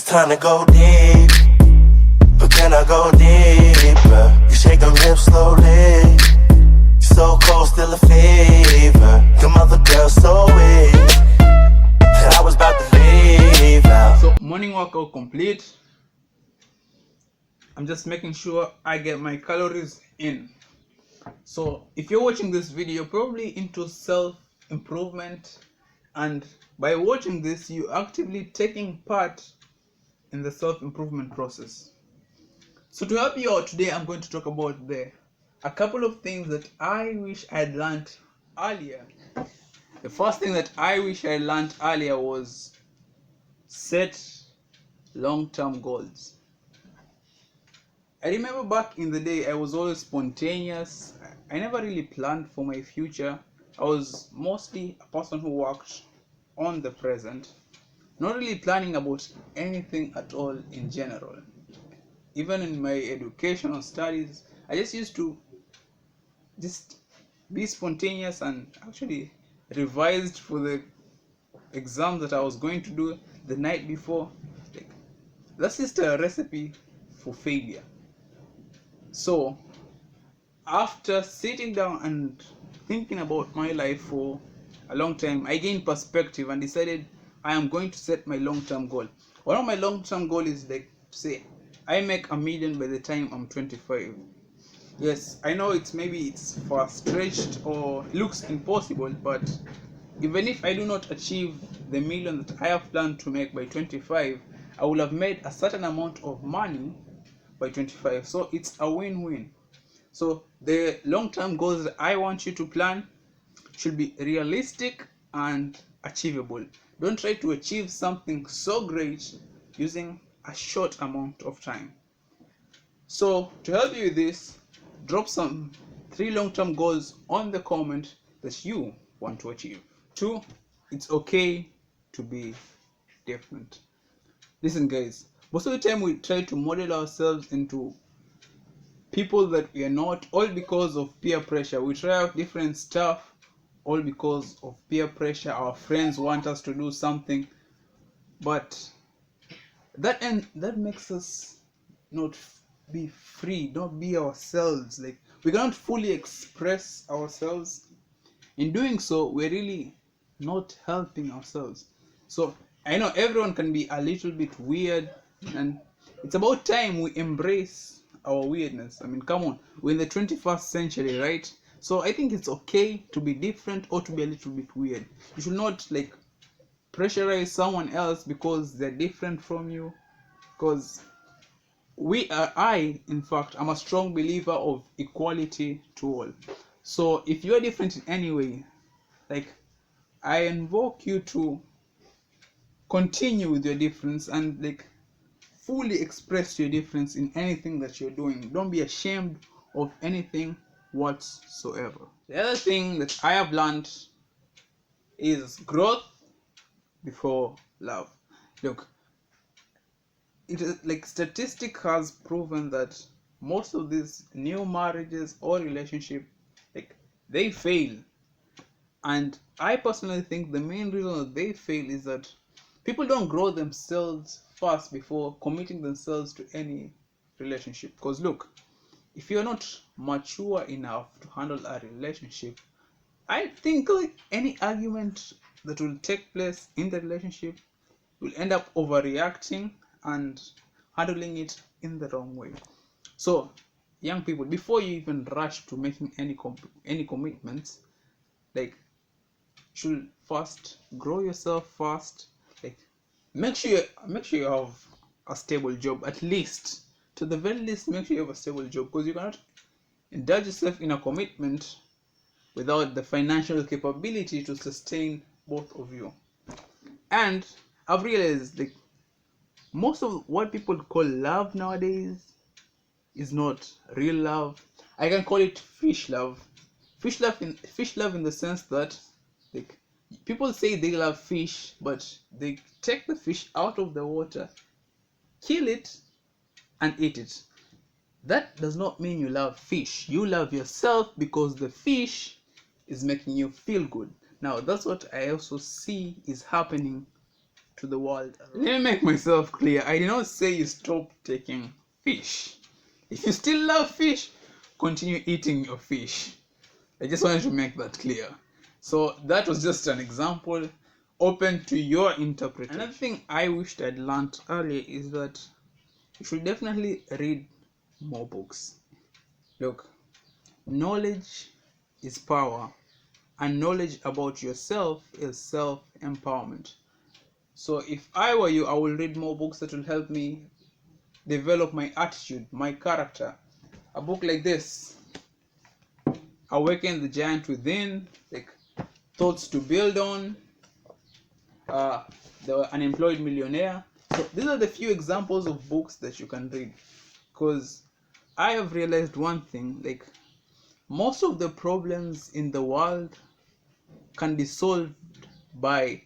It's time to go deep, but can I go deeper? You shake the rib slowly, so cold, still a fever. Them other girls so weak that I was about to leave out. So morning workout complete. I'm just making sure I get my calories in. So if you're watching this video, you're probably into self-improvement, and by watching this, you're actively taking part in the self-improvement process. So to help you out today, I'm going to talk about a couple of things that I wish I had learned earlier. The first thing that I wish I learned earlier was set long-term goals. I remember back in the day, I was always spontaneous. I never really planned for my future. I was mostly a person who worked on the present, not really planning about anything at all in general. Even in my educational studies, I just used to just be spontaneous and actually revised for the exam that I was going to do the night before. Like, that's just a recipe for failure. So after sitting down and thinking about my life for a long time, I gained perspective and decided I am going to set my long-term goal. One of my long-term goal is like to say I make $1 million by the time I'm 25. Yes, I know it's far stretched or looks impossible, but even if I do not achieve the $1 million that I have planned to make by 25, I will have made a certain amount of money by 25. So it's a win-win. So the long-term goals that I want you to plan should be realistic and achievable. Don't try to achieve something so great using a short amount of time. So to help you with this, drop some 3 long-term goals on the comment that you want to achieve. 2, it's okay to be different. Listen guys, most of the time we try to model ourselves into people that we are not, all because of peer pressure. We try out different stuff all because of peer pressure. Our friends want us to do something, but that makes us not be free, not be ourselves. Like, we cannot fully express ourselves. In doing so, we're really not helping ourselves. So I know everyone can be a little bit weird, and it's about time we embrace our weirdness. I mean, come on, we're in the 21st century, right? So I think it's okay to be different or to be a little bit weird. You should not like pressurize someone else because they're different from you, because in fact, I'm a strong believer of equality to all. So if you're different in any way, like, I invoke you to continue with your difference and like fully express your difference in anything that you're doing. Don't be ashamed of anything whatsoever. The other thing that I have learned is growth before love. Look, it is like statistic has proven that most of these new marriages or relationship, like, they fail. And I personally think the main reason that they fail is that people don't grow themselves first before committing themselves to any relationship. Because look, if you're not mature enough to handle a relationship, I think like any argument that will take place in the relationship, will end up overreacting and handling it in the wrong way. So young people, before you even rush to making any commitments, like, should first grow yourself first. Like, make sure you have a stable job. At least, to the very least, make sure you have a stable job, because you cannot indulge yourself in a commitment without the financial capability to sustain both of you. And I've realized, like, most of what people call love nowadays is not real love. I can call it fish love. Fish love in the sense that, like, people say they love fish, but they take the fish out of the water, kill it, and eat it. That does not mean you love fish. You love yourself because the fish is making you feel good. Now, that's what I also see is happening to the world. Let me make myself clear. I did not say you stop taking fish. If you still love fish, continue eating your fish. I just wanted to make that clear. So that was just an example, open to your interpretation. Another thing I wished I'd learned earlier is that you should definitely read more books. Look, knowledge is power, and knowledge about yourself is self-empowerment. So if I were you, I will read more books that will help me develop my attitude, my character. A book like this, Awaken the Giant Within, like Thoughts to Build On, The Unemployed Millionaire. So these are the few examples of books that you can read. Because I have realized one thing, like most of the problems in the world can be solved by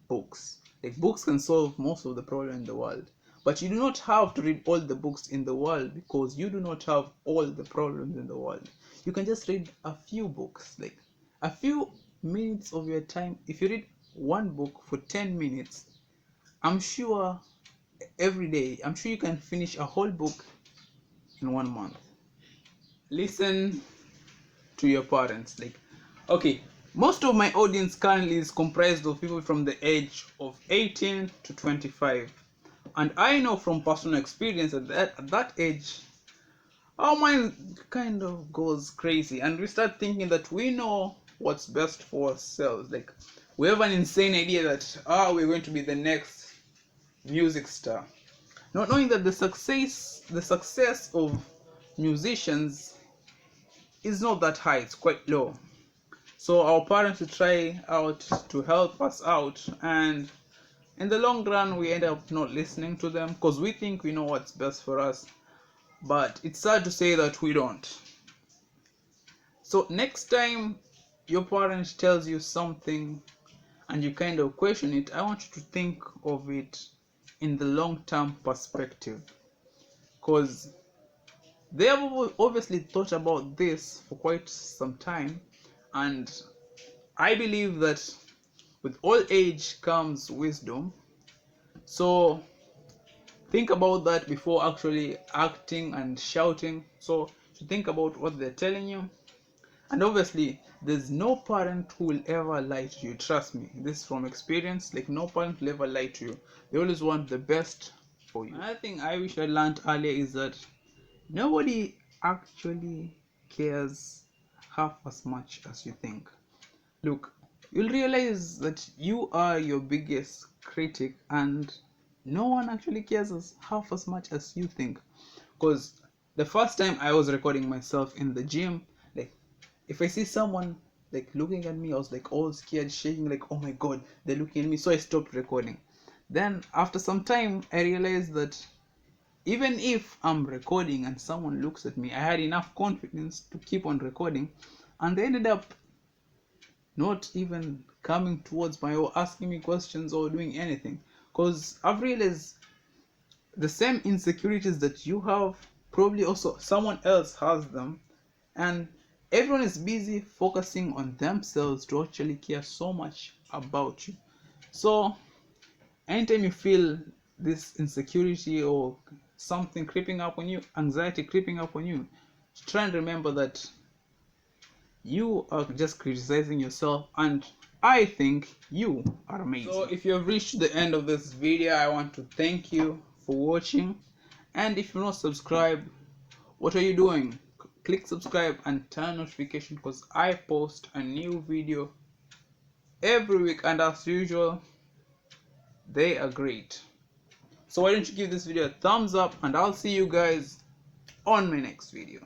books. Like books can solve most of the problem in the world. But you do not have to read all the books in the world because you do not have all the problems in the world. You can just read a few books, like a few minutes of your time. If you read one book for 10 minutes, I'm sure every day, I'm sure you can finish a whole book in 1 month. Listen to your parents. Like, okay, most of my audience currently is comprised of people from the age of 18 to 25. And I know from personal experience at that age, our mind kind of goes crazy and we start thinking that we know what's best for ourselves. Like we have an insane idea that we're going to be the next music star, not knowing that the success of musicians is not that high, it's quite low. So our parents will try out to help us out, and in the long run we end up not listening to them because we think we know what's best for us, but it's sad to say that we don't. So next time your parent tells you something and you kind of question it, I want you to think of it in the long-term perspective, because they have obviously thought about this for quite some time, and I believe that with all age comes wisdom. So think about that before actually acting and shouting. So to think about what they're telling you. And obviously there's no parent who will ever lie to you. Trust me, this is from experience. Like no parent will ever lie to you. They always want the best for you. Another thing I wish I learned earlier is that nobody actually cares half as much as you think. Look, you'll realize that you are your biggest critic and no one actually cares half as much as you think. Because the first time I was recording myself in the gym, like if I see someone like looking at me, I was like all scared, shaking, like oh my god, they're looking at me. So I stopped recording. Then after some time I realized that even if I'm recording and someone looks at me, I had enough confidence to keep on recording, and they ended up not even coming towards me or asking me questions or doing anything. Because I've realized the same insecurities that you have, probably also someone else has them, and everyone is busy focusing on themselves to actually care so much about you. So anytime you feel this insecurity or something creeping up on you, anxiety creeping up on you, try and remember that you are just criticizing yourself, and I think you are amazing. So if you have reached the end of this video, I want to thank you for watching. And if you're not subscribed, what are you doing? Click subscribe and turn notification, because I post a new video every week, and as usual they are great. So why don't you give this video a thumbs up, and I'll see you guys on my next video.